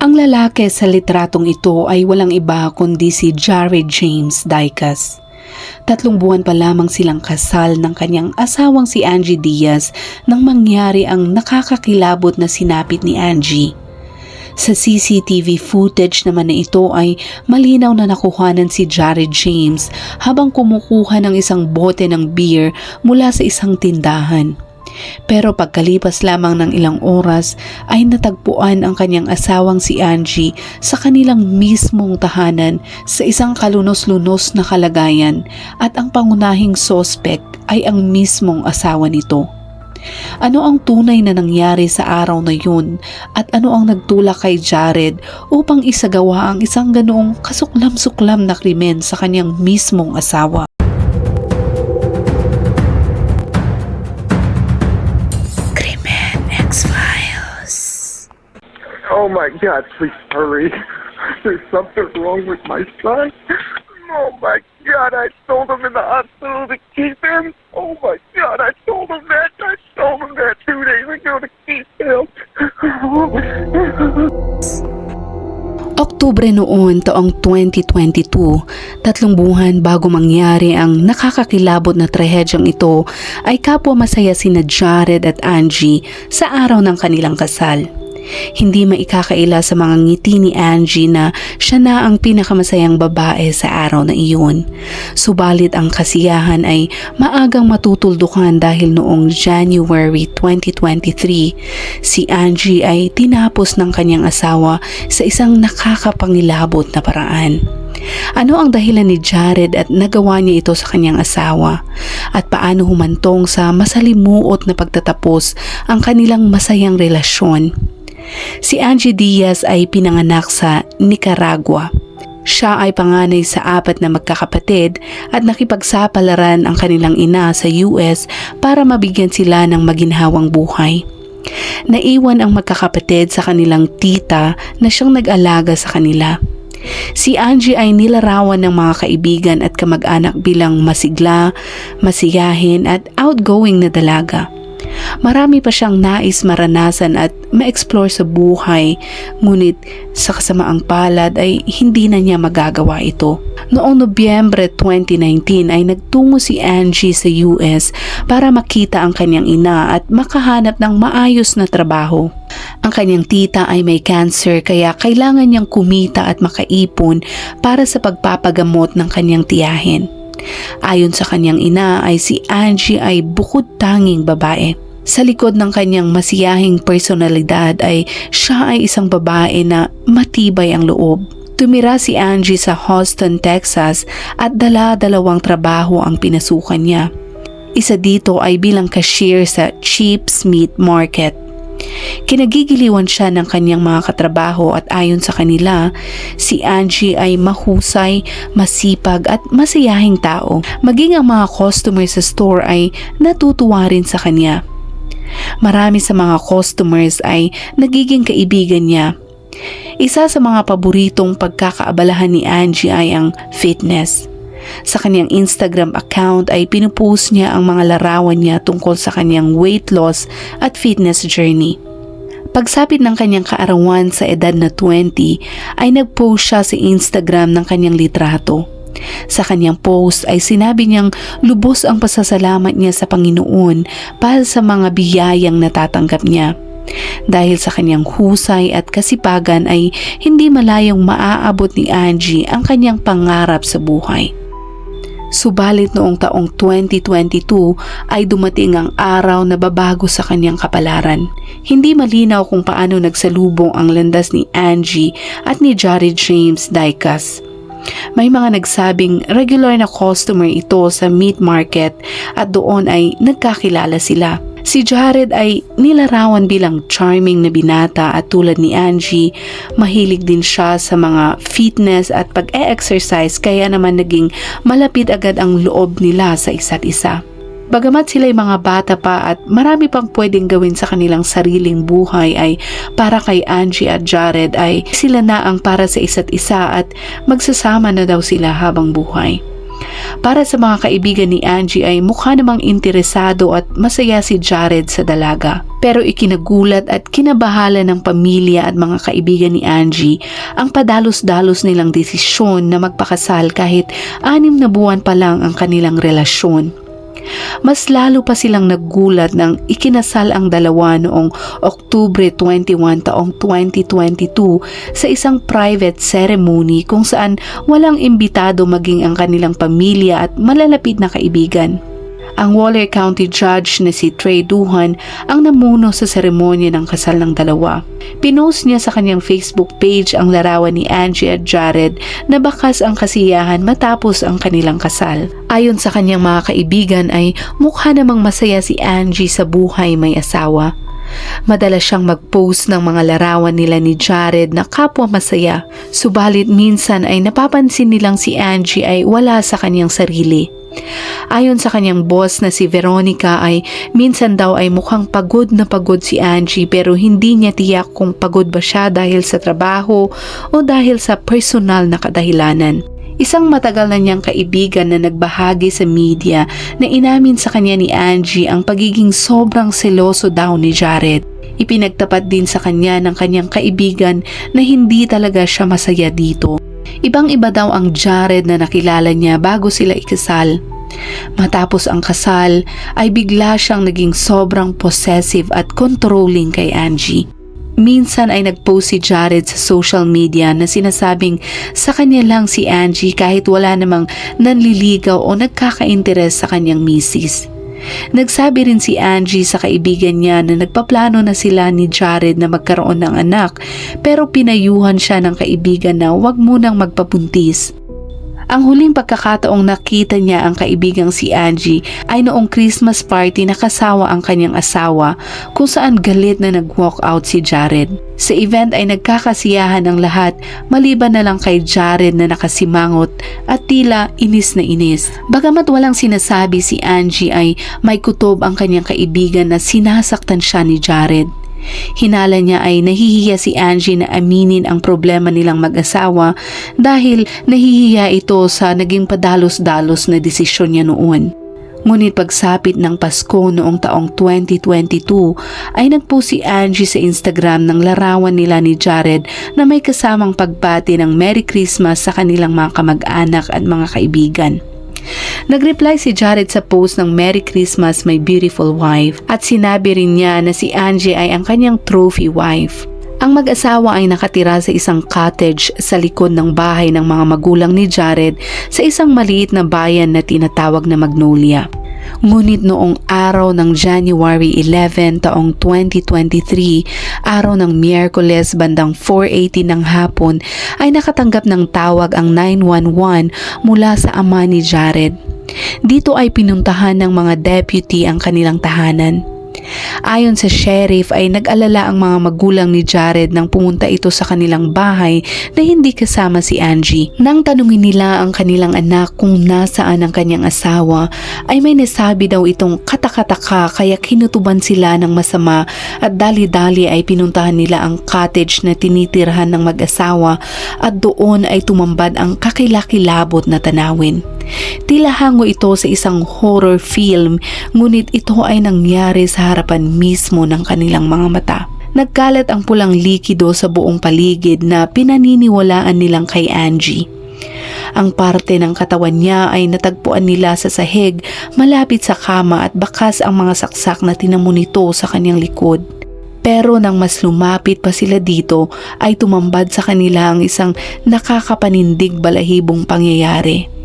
Ang lalaki sa litratong ito ay walang iba kundi si Jared James Dicas. 3 buwan pa lamang silang kasal ng kanyang asawang si Angie Diaz nang mangyari ang nakakakilabot na sinapit ni Angie. Sa CCTV footage naman na ito ay malinaw na nakuhanan si Jared James habang kumukuha ng isang bote ng beer mula sa isang tindahan. Pero pagkalipas lamang ng ilang oras ay natagpuan ang kanyang asawang si Angie sa kanilang mismong tahanan sa isang kalunos-lunos na kalagayan at ang pangunahing suspect ay ang mismong asawa nito. Ano ang tunay na nangyari sa araw na yun at ano ang nagtulak kay Jared upang isagawa ang isang ganoong kasuklam-suklam na krimen sa kanyang mismong asawa? Oh my God, please hurry. There's something wrong with my son. Oh my God, I told him in the hospital to keep him. Oh my God, I told him that. I told him that 2 days ago to keep him. Oktubre noon taong 2022, 3 buwan bago mangyari ang nakakakilabot na trahedyang ito ay kapwa masaya sina Jared at Angie sa araw ng kanilang kasal. Hindi maikakaila sa mga ngiti ni Angie na siya na ang pinakamasayang babae sa araw na iyon. Subalit ang kasiyahan ay maagang matutuldukan dahil noong January 2023, si Angie ay tinapos ng kanyang asawa sa isang nakakapangilabot na paraan. Ano ang dahilan ni Jared at nagawa niya ito sa kanyang asawa? At paano humantong sa masalimuot na pagtatapos ang kanilang masayang relasyon? Si Angie Diaz ay pinanganak sa Nicaragua. Siya ay panganay sa 4 na magkakapatid at nakipagsapalaran ang kanilang ina sa US para mabigyan sila ng maginhawang buhay. Naiwan ang magkakapatid sa kanilang tita na siyang nag-alaga sa kanila. Si Angie ay nilarawan ng mga kaibigan at kamag-anak bilang masigla, masiyahin at outgoing na dalaga. Marami pa siyang nais maranasan at ma-explore sa buhay, ngunit sa kasamaang palad ay hindi na niya magagawa ito. Noong Nobyembre 2019 ay nagtungo si Angie sa US para makita ang kanyang ina at makahanap ng maayos na trabaho. Ang kanyang tita ay may cancer kaya kailangan niyang kumita at makaipon para sa pagpapagamot ng kanyang tiyahin. Ayon sa kanyang ina ay si Angie ay bukod tanging babae. Sa likod ng kanyang masiyahing personalidad ay siya ay isang babae na matibay ang loob. Tumira si Angie sa Houston, Texas at dala-dalawang trabaho ang pinasukan niya. Isa dito ay bilang cashier sa Chips Meat Market. Kinagigiliwan siya ng kanyang mga katrabaho at ayon sa kanila, si Angie ay mahusay, masipag at masiyahing tao. Maging ang mga customer sa store ay natutuwa rin sa kanya. Marami sa mga customers ay nagiging kaibigan niya. Isa sa mga paboritong pagkakaabalahan ni Angie ay ang fitness. Sa kanyang Instagram account ay pinupost niya ang mga larawan niya tungkol sa kanyang weight loss at fitness journey. Pagsapit ng kanyang kaarawan sa edad na 20 ay nagpost siya sa Instagram ng kanyang litrato. Sa kanyang post ay sinabi niyang lubos ang pasasalamat niya sa Panginoon para sa mga biyayang natatanggap niya. Dahil sa kanyang husay at kasipagan ay hindi malayong maaabot ni Angie ang kanyang pangarap sa buhay. Subalit noong taong 2022 ay dumating ang araw na babago sa kanyang kapalaran. Hindi malinaw kung paano nagsalubong ang landas ni Angie at ni Jared James Dicas. May mga nagsabing regular na customer ito sa meat market at doon ay nagkakilala sila. Si Jared ay nilarawan bilang charming na binata at tulad ni Angie, mahilig din siya sa mga fitness at pag-e-exercise kaya naman naging malapit agad ang loob nila sa isa't isa. Bagamat sila'y mga bata pa at marami pang pwedeng gawin sa kanilang sariling buhay ay para kay Angie at Jared ay sila na ang para sa isa't isa at magsasama na daw sila habang buhay. Para sa mga kaibigan ni Angie ay mukha namang interesado at masaya si Jared sa dalaga. Pero ikinagulat at kinabahala ng pamilya at mga kaibigan ni Angie ang padalos-dalos nilang desisyon na magpakasal kahit 6 na buwan pa lang ang kanilang relasyon. Mas lalo pa silang naggulat nang ikinasal ang dalawa noong Oktubre 21 taong 2022 sa isang private ceremony kung saan walang imbitado maging ang kanilang pamilya at malalapit na kaibigan. Ang Waller County Judge na si Trey Duhan ang namuno sa seremonya ng kasal ng dalawa. Pinost niya sa kanyang Facebook page ang larawan ni Angie at Jared na bakas ang kasiyahan matapos ang kanilang kasal. Ayon sa kanyang mga kaibigan ay mukha namang masaya si Angie sa buhay may asawa. Madalas siyang mag-post ng mga larawan nila ni Jared na kapwa masaya, subalit minsan ay napapansin nilang si Angie ay wala sa kanyang sarili. Ayon sa kanyang boss na si Veronica ay minsan daw ay mukhang pagod na pagod si Angie pero hindi niya tiyak kung pagod ba siya dahil sa trabaho o dahil sa personal na kadahilanan. Isang matagal na niyang kaibigan na nagbahagi sa media na inamin sa kanya ni Angie ang pagiging sobrang seloso daw ni Jared. Ipinagtapat din sa kanya ng kanyang kaibigan na hindi talaga siya masaya dito. Ibang-iba daw ang Jared na nakilala niya bago sila ikasal. Matapos ang kasal ay bigla siyang naging sobrang possessive at controlling kay Angie. Minsan ay nag-post si Jared sa social media na sinasabing sa kanya lang si Angie kahit wala namang nanliligaw o nagkaka-interes sa kanyang misis. Nagsabi rin si Angie sa kaibigan niya na nagpaplano na sila ni Jared na magkaroon ng anak pero pinayuhan siya ng kaibigan na huwag munang magpabuntis. Ang huling pagkakataong nakita niya ang kaibigang si Angie ay noong Christmas party na kasama ang kanyang asawa kung saan galit na nag-walk out si Jared. Sa event ay nagkakasiyahan ang lahat maliban na lang kay Jared na nakasimangot at tila inis na inis. Bagamat walang sinasabi si Angie ay may kutob ang kanyang kaibigan na sinasaktan siya ni Jared. Hinala niya ay nahihiya si Angie na aminin ang problema nilang mag-asawa dahil nahihiya ito sa naging padalos-dalos na desisyon niya noon. Ngunit pagsapit ng Pasko noong taong 2022 ay nagpost si Angie sa Instagram ng larawan nila ni Jared na may kasamang pagbati ng Merry Christmas sa kanilang mga kamag-anak at mga kaibigan. Nag-reply si Jared sa post ng Merry Christmas my beautiful wife at sinabi rin niya na si Angie ay ang kanyang trophy wife. Ang mag-asawa ay nakatira sa isang cottage sa likod ng bahay ng mga magulang ni Jared sa isang maliit na bayan na tinatawag na Magnolia. Ngunit noong araw ng January 11 taong 2023, araw ng Miyerkules bandang 4:80 ng hapon ay nakatanggap ng tawag ang 911 mula sa ama ni Jared. Dito ay pinuntahan ng mga deputy ang kanilang tahanan. Ayon sa sheriff ay nag-alala ang mga magulang ni Jared nang pumunta ito sa kanilang bahay na hindi kasama si Angie. Nang tanungin nila ang kanilang anak kung nasaan ang kanyang asawa ay may nasabi daw itong katakataka kaya kinutuban sila ng masama at dali-dali ay pinuntahan nila ang cottage na tinitirhan ng mag-asawa at doon ay tumambad ang kakilakilabot na tanawin. Tila hango ito sa isang horror film ngunit ito ay nangyari sa harapan mismo ng kanilang mga mata. Nagkalat ang pulang likido sa buong paligid na pinaniniwalaan nilang kay Angie. Ang parte ng katawan niya ay natagpuan nila sa sahig malapit sa kama at bakas ang mga saksak na tinamo nito sa kanyang likod. Pero nang mas lumapit pa sila dito ay tumambad sa kanila ang isang nakakapanindig balahibong pangyayari.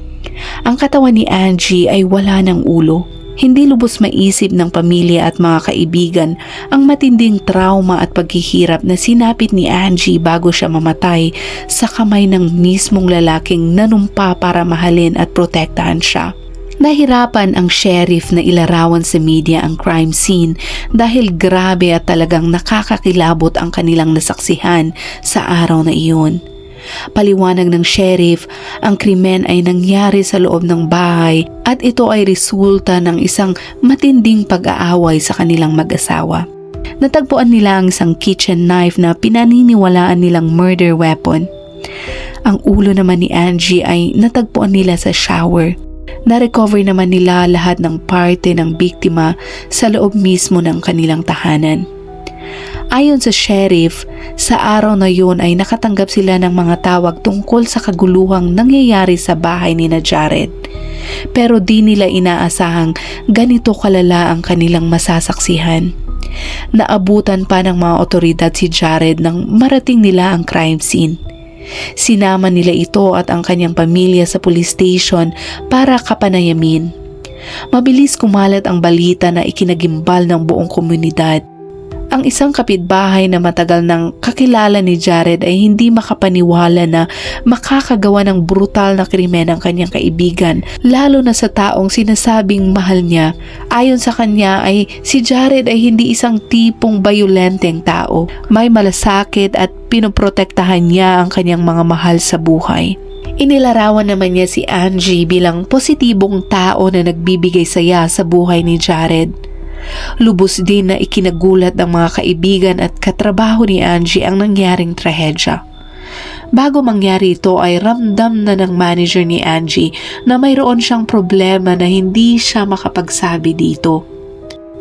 Ang katawan ni Angie ay wala ng ulo. Hindi lubos maisip ng pamilya at mga kaibigan ang matinding trauma at paghihirap na sinapit ni Angie bago siya mamatay sa kamay ng mismong lalaking nanumpa para mahalin at protektahan siya. Nahirapan ang sheriff na ilarawan sa media ang crime scene dahil grabe at talagang nakakakilabot ang kanilang nasaksihan sa araw na iyon. Paliwanag ng sheriff, ang krimen ay nangyari sa loob ng bahay at ito ay resulta ng isang matinding pag-aaway sa kanilang mag-asawa. Natagpuan nila ang isang kitchen knife na pinaniniwalaan nilang murder weapon. Ang ulo naman ni Angie ay natagpuan nila sa shower. Na-recover naman nila lahat ng parte ng biktima sa loob mismo ng kanilang tahanan. Ayon sa sheriff, sa araw na yun ay nakatanggap sila ng mga tawag tungkol sa kaguluhang nangyayari sa bahay ni na Jared. Pero di nila inaasahang ganito kalala ang kanilang masasaksihan. Naabutan pa ng mga otoridad si Jared nang marating nila ang crime scene. Sinama nila ito at ang kanyang pamilya sa police station para kapanayamin. Mabilis kumalat ang balita na ikinagimbal ng buong komunidad. Ang isang kapitbahay na matagal nang kakilala ni Jared ay hindi makapaniwala na makakagawa ng brutal na krimen ang kanyang kaibigan, lalo na sa taong sinasabing mahal niya. Ayon sa kanya ay si Jared ay hindi isang tipong bayolenteng tao. May malasakit at pinoprotektahan niya ang kanyang mga mahal sa buhay. Inilarawan naman niya si Angie bilang positibong tao na nagbibigay saya sa buhay ni Jared. Lubos din na ikinagulat ng mga kaibigan at katrabaho ni Angie ang nangyaring trahedya. Bago mangyari ito ay ramdam na ng manager ni Angie na mayroon siyang problema na hindi siya makapagsabi dito.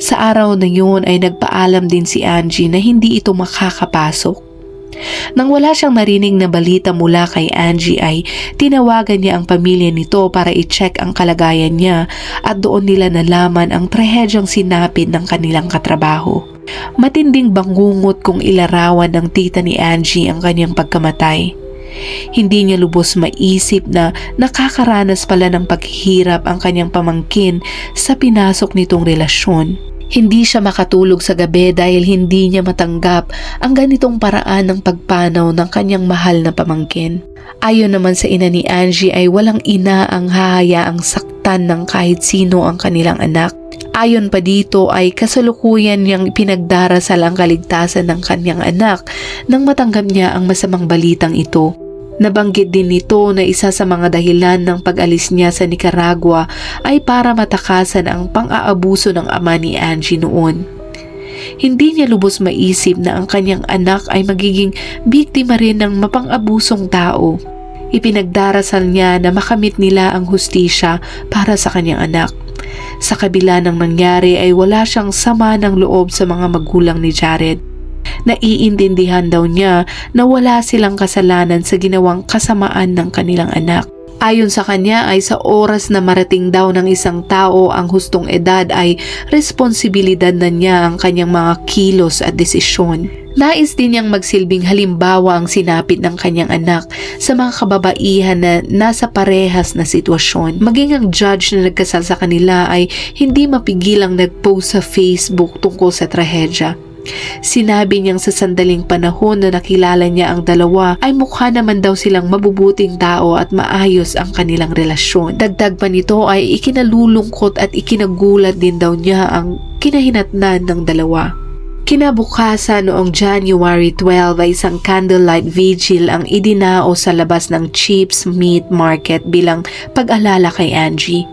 Sa araw na yun ay nagpaalam din si Angie na hindi ito makakapasok. Nang wala siyang narinig na balita mula kay Angie ay tinawagan niya ang pamilya nito para i-check ang kalagayan niya at doon nila nalaman ang trahedyang sinapit ng kanilang katrabaho. Matinding bangungot kung ilarawan ng tita ni Angie ang kanyang pagkamatay. Hindi niya lubos maisip na nakakaranas pala ng paghihirap ang kanyang pamangkin sa pinasok nitong relasyon. Hindi siya makatulog sa gabi dahil hindi niya matanggap ang ganitong paraan ng pagpanaw ng kanyang mahal na pamangkin. Ayon naman sa ina ni Angie ay walang ina ang hahayaang saktan ng kahit sino ang kanilang anak. Ayon pa dito ay kasalukuyan niyang pinagdarasal ang kaligtasan ng kanyang anak nang matanggap niya ang masamang balitang ito. Nabanggit din nito na isa sa mga dahilan ng pag-alis niya sa Nicaragua ay para matakasan ang pang-aabuso ng ama ni Angie noon. Hindi niya lubos maisip na ang kanyang anak ay magiging biktima rin ng mapang-abusong tao. Ipinagdarasal niya na makamit nila ang hustisya para sa kanyang anak. Sa kabila ng nangyari ay wala siyang sama ng loob sa mga magulang ni Jared. Naiintindihan daw niya na wala silang kasalanan sa ginawang kasamaan ng kanilang anak. Ayon sa kanya ay sa oras na marating daw ng isang tao ang hustong edad ay responsibilidad na niya ang kanyang mga kilos at desisyon. Nais din niyang magsilbing halimbawa ang sinapit ng kanyang anak sa mga kababaihan na nasa parehas na sitwasyon. Maging ang judge na nagkasal sa kanila ay hindi mapigilang nag-post sa Facebook tungkol sa trahedya. Sinabi niyang sa sandaling panahon na nakilala niya ang dalawa ay mukha naman daw silang mabubuting tao at maayos ang kanilang relasyon. Dagdag pa nito ay ikinalulungkot at ikinagulat din daw niya ang kinahinatnan ng dalawa. Kinabukasan noong January 12 ay isang candlelight vigil ang idinao sa labas ng Chips Meat Market bilang pag-alala kay Angie.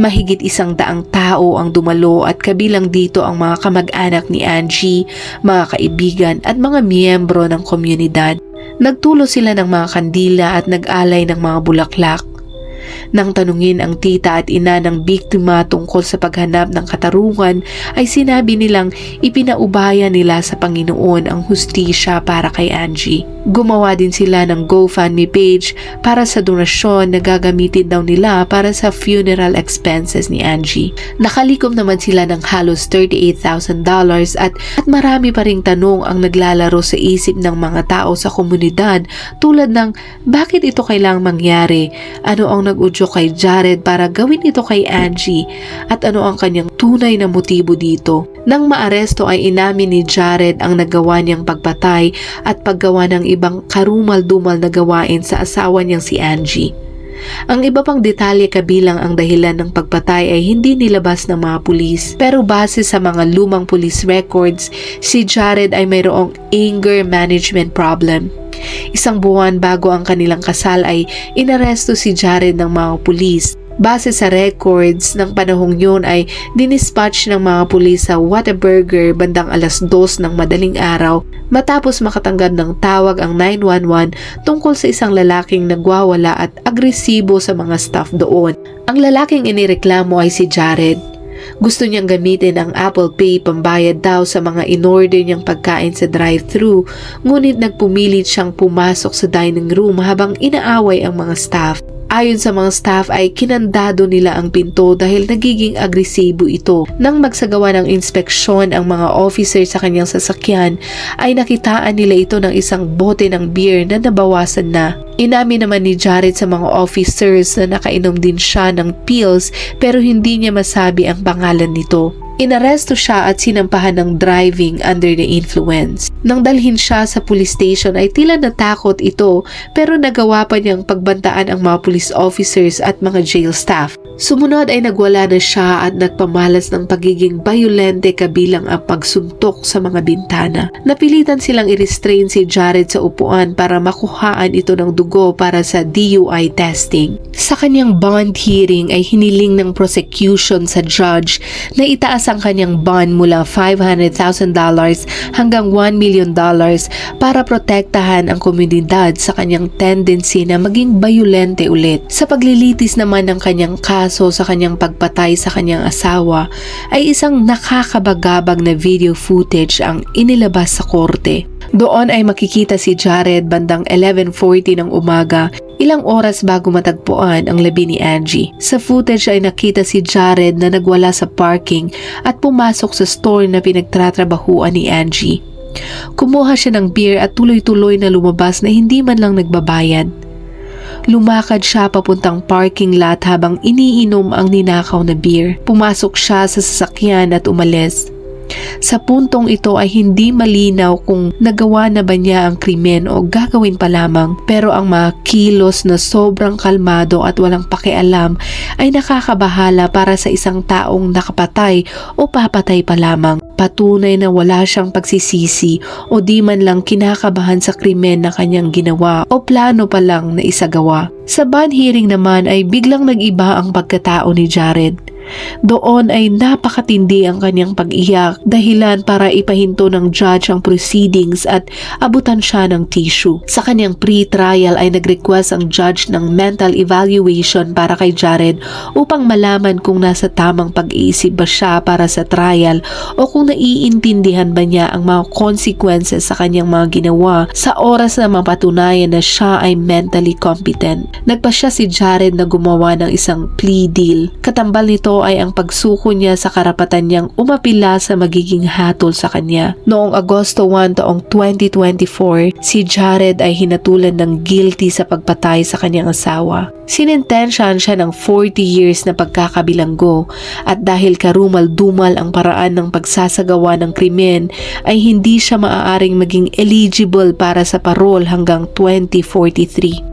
Mahigit 100 tao ang dumalo at kabilang dito ang mga kamag-anak ni Angie, mga kaibigan at mga miyembro ng komunidad. Nagtulo sila ng mga kandila at nag-alay ng mga bulaklak. Nang tanungin ang tita at ina ng biktima tungkol sa paghanap ng katarungan ay sinabi nilang ipinaubaya nila sa Panginoon ang hustisya para kay Angie. Gumawa din sila ng GoFundMe page para sa donasyon na gagamitin daw nila para sa funeral expenses ni Angie. Nakalikom naman sila ng halos $38,000 at marami pa ring tanong ang naglalaro sa isip ng mga tao sa komunidad tulad ng bakit ito kailangang mangyari, ano ang nag-udyo kay Jared para gawin ito kay Angie at ano ang kanyang tunay na motibo dito. Nang maaresto ay inamin ni Jared ang nagawa niyang pagpatay at paggawa ng ibang karumal-dumal na gawain sa asawa niyang si Angie. Ang iba pang detalye kabilang ang dahilan ng pagpatay ay hindi nilabas ng mga pulis. Pero base sa mga lumang police records, si Jared ay mayroong anger management problem. 1 buwan bago ang kanilang kasal ay inaresto si Jared ng mga pulis. Base sa records ng panahong yun ay dinispatch ng mga pulis sa Whataburger bandang 2:00 ng madaling araw matapos makatanggap ng tawag ang 911 tungkol sa isang lalaking nagwawala at agresibo sa mga staff doon. Ang lalaking inireklamo ay si Jared. Gusto niyang gamitin ang Apple Pay pambayad daw sa mga in-order niyang pagkain sa drive-thru, ngunit nagpumilit siyang pumasok sa dining room habang inaaway ang mga staff. Ayon sa mga staff ay kinandado nila ang pinto dahil nagiging agresibo ito. Nang magsagawa ng inspeksyon ang mga officer sa kanyang sasakyan ay nakitaan nila ito ng isang bote ng beer na nabawasan na. Inamin naman ni Jared sa mga officers na nakainom din siya ng pills pero hindi niya masabi ang pangalan nito. Inaresto siya at sinampahan ng driving under the influence. Nang dalhin siya sa police station ay tila natakot ito pero nagawa pa niyang pagbantaan ang mga police officers at mga jail staff. Sumunod ay nagwala na siya at nagpamalas ng pagiging bayolente kabilang ang pagsuntok sa mga bintana. Napilitan silang i-restrain si Jared sa upuan para makuhaan ito ng dugo para sa DUI testing. Sa kanyang bond hearing ay hiniling ng prosecution sa judge na itaas ang kanyang bond mula $500,000 hanggang $1 million para protektahan ang komunidad sa kanyang tendency na maging bayolente ulit. Sa paglilitis naman ng kanyang kaso sa kanyang pagpatay sa kanyang asawa ay isang nakakabagabag na video footage ang inilabas sa korte. Doon ay makikita si Jared bandang 11:40 ng umaga, ilang oras bago matagpuan ang labi ni Angie. Sa footage ay nakita si Jared na nagwala sa parking at pumasok sa store na pinagtatrabahuan ni Angie. Kumuha siya ng beer at tuloy-tuloy na lumabas na hindi man lang nagbabayad. Lumakad siya papuntang parking lot habang iniinom ang ninakaw na beer. Pumasok siya sa sasakyan at umalis. Sa puntong ito ay hindi malinaw kung nagawa na ba niya ang krimen o gagawin pa lamang, pero ang mga kilos na sobrang kalmado at walang pakialam ay nakakabahala para sa isang taong nakapatay o papatay pa lamang. Patunay na wala siyang pagsisisi o di man lang kinakabahan sa krimen na kanyang ginawa o plano pa lang na isagawa. Sa bond hearing naman ay biglang nag-iba ang pagkatao ni Jared. Doon ay napakatindi ang kanyang pag-iyak, dahilan para ipahinto ng judge ang proceedings at abutan siya ng tissue. Sa kanyang pre-trial ay nag-request ang judge ng mental evaluation para kay Jared upang malaman kung nasa tamang pag-iisip ba siya para sa trial o kung naiintindihan ba niya ang mga consequences sa kanyang mga ginawa sa oras na mapatunayan na siya ay mentally competent. Nagpasya si Jared na gumawa ng isang plea deal. Katambal nito ay ang pagsuko niya sa karapatan niyang umapila sa magiging hatol sa kanya. Noong Agosto 1 taong 2024, si Jared ay hinatulan ng guilty sa pagpatay sa kanyang asawa. Sinintensyahan siya ng 40 years na pagkakabilanggo at dahil karumal-dumal ang paraan ng pagsasagawa ng krimen ay hindi siya maaaring maging eligible para sa parol hanggang 2043.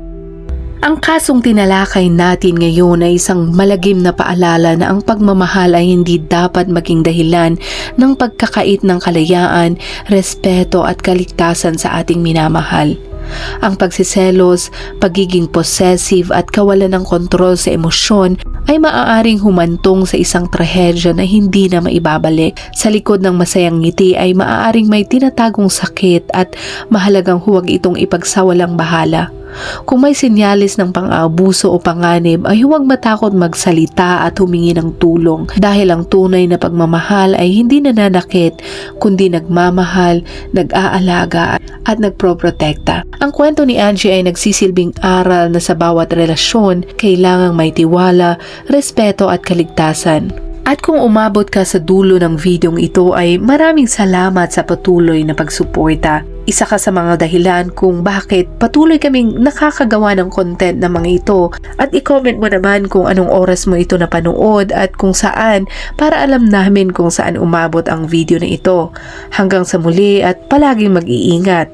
Ang kasong tinalakay natin ngayon ay isang malagim na paalala na ang pagmamahal ay hindi dapat maging dahilan ng pagkakait ng kalayaan, respeto at kaligtasan sa ating minamahal. Ang pagsiselos, pagiging possessive at kawalan ng kontrol sa emosyon ay maaaring humantong sa isang trahedya na hindi na maibabalik. Sa likod ng masayang ngiti ay maaaring may tinatagong sakit at mahalagang huwag itong ipagsawalang bahala. Kung may sinyalis ng pang-aabuso o panganib ay huwag matakot magsalita at humingi ng tulong dahil ang tunay na pagmamahal ay hindi nananakit kundi nagmamahal, nag-aalaga at nagproprotekta. Ang kwento ni Angie ay nagsisilbing aral na sa bawat relasyon kailangang may tiwala, respeto at kaligtasan. At kung umabot ka sa dulo ng videong ito ay maraming salamat sa patuloy na pagsuporta. Isa ka sa mga dahilan kung bakit patuloy kaming nakakagawa ng content na mga ito at i-comment mo naman kung anong oras mo ito napanood at kung saan para alam namin kung saan umabot ang video na ito. Hanggang sa muli at palaging mag-iingat.